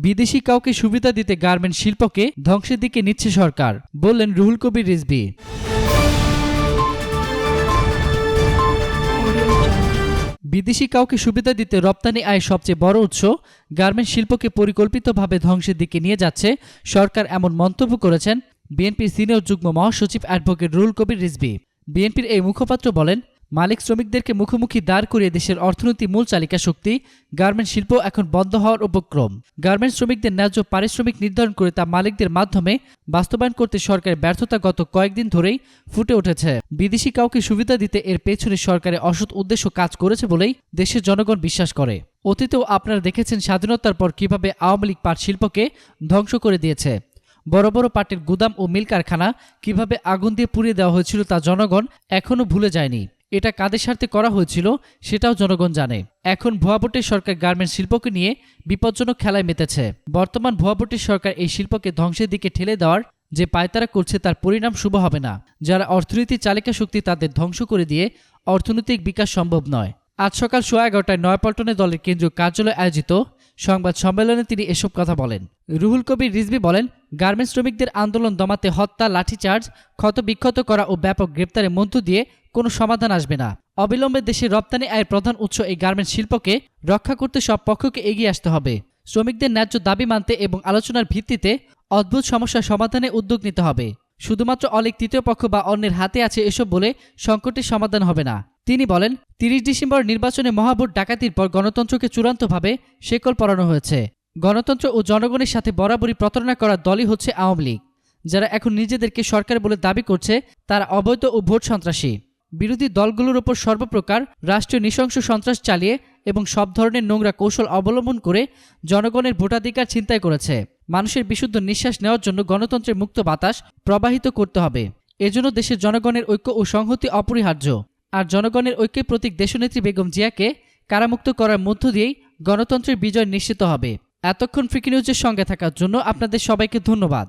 বিদেশি কাউকে সুবিধা দিতে গার্মেন্ট শিল্পকে ধ্বংসের দিকে নিচ্ছে সরকার, বললেন রুহুল কবির রিজভী। বিদেশি কাউকে সুবিধা দিতে রপ্তানি আয়ের সবচেয়ে বড় উৎস গার্মেন্ট শিল্পকে পরিকল্পিতভাবে ধ্বংসের দিকে নিয়ে যাচ্ছে সরকার, এমন মন্তব্য করেছেন বিএনপির সিনিয়র যুগ্ম মহাসচিব অ্যাডভোকেট রুহুল কবির রিজভী। বিএনপির এই মুখপাত্র বলেন, মালিক শ্রমিকদেরকে মুখোমুখি দাঁড় করিয়ে দেশের অর্থনীতির মূল চালিকা শক্তি গার্মেন্ট শিল্প এখন বন্ধ হওয়ার উপক্রম। গার্মেন্ট শ্রমিকদের ন্যায্য পারিশ্রমিক নির্ধারণ করে তা মালিকদের মাধ্যমে বাস্তবায়ন করতে সরকারের ব্যর্থতা গত কয়েকদিন ধরেই ফুটে উঠেছে। বিদেশি কাউকে সুবিধা দিতে এর পেছনে সরকারের অসৎ উদ্দেশ্য কাজ করেছে বলেই দেশের জনগণ বিশ্বাস করে। অতীতেও আপনারা দেখেছেন স্বাধীনতার পর কিভাবে আওয়ামী লীগ পাট শিল্পকে ধ্বংস করে দিয়েছে। বড় বড় পাটের গুদাম ও মিল কারখানা কিভাবে আগুন দিয়ে পুড়িয়ে দেওয়া হয়েছিল তা জনগণ এখনও ভুলে যায়নি। এটা কাদের স্বার্থে করা হয়েছিল সেটাও জনগণ জানে। এখন ভুয়াভোটের সরকার গার্মেন্টস শিল্পকে নিয়ে বিপজ্জনক খেলায় মেতেছে। বর্তমান ভুয়াভোটের সরকার এই শিল্পকে ধ্বংসের দিকে ঠেলে দেওয়ার যে পায়তারা করছে তার পরিণাম শুভ হবে না। যারা অর্থনীতির চালিকা শক্তি তাদের ধ্বংস করে দিয়ে অর্থনৈতিক বিকাশ সম্ভব নয়। আজ সকাল 11:15টায় নয়াপল্টনে দলের কেন্দ্রীয় কার্যালয়ে আয়োজিত সংবাদ সম্মেলনে তিনি এসব কথা বলেন। রুহুল কবির রিজভী বলেন, গার্মেন্টস শ্রমিকদের আন্দোলন দমাতে হত্যা, লাঠিচার্জ, ক্ষতবিক্ষত করা ও ব্যাপক গ্রেপ্তারের মধ্য দিয়ে কোনো সমাধান আসবে না। অবিলম্বে দেশের রপ্তানি আয়ের প্রধান উৎস এই গার্মেন্টস শিল্পকে রক্ষা করতে সব পক্ষকে এগিয়ে আসতে হবে। শ্রমিকদের ন্যায্য দাবি মানতে এবং আলোচনার ভিত্তিতে অদ্ভুত সমস্যার সমাধানে উদ্যোগ নিতে হবে। শুধুমাত্র অলীক তৃতীয় পক্ষ বা অন্যের হাতে আছে এসব বলে সংকটের সমাধান হবে না। তিনি বলেন, 30 ডিসেম্বর নির্বাচনে মহাভোট ডাকাতির পর গণতন্ত্রকে চূড়ান্তভাবে শেকল পরানো হয়েছে। গণতন্ত্র ও জনগণের সাথে বরাবরই প্রতারণা করা দলই হচ্ছে আওয়ামী লীগ। যারা এখন নিজেদেরকে সরকার বলে দাবি করছে তারা অবৈধ ও ভোট সন্ত্রাসী। বিরোধী দলগুলোর ওপর সর্বপ্রকার রাষ্ট্রীয় নৃশংস সন্ত্রাস চালিয়ে এবং সব ধরনের নোংরা কৌশল অবলম্বন করে জনগণের ভোটাধিকার ছিনতাই করেছে। মানুষের বিশুদ্ধ নিঃশ্বাস নেওয়ার জন্য গণতন্ত্রের মুক্ত বাতাস প্রবাহিত করতে হবে। এজন্য দেশের জনগণের ঐক্য ও সংহতি অপরিহার্য। আর জনগণের ঐক্যের প্রতীক দেশনেত্রী বেগম জিয়াকে কারামুক্ত করার মধ্য দিয়েই গণতন্ত্রের বিজয় নিশ্চিত হবে। এতক্ষণ ফ্রিকি নিউজের সঙ্গে থাকার জন্য আপনাদের সবাইকে ধন্যবাদ।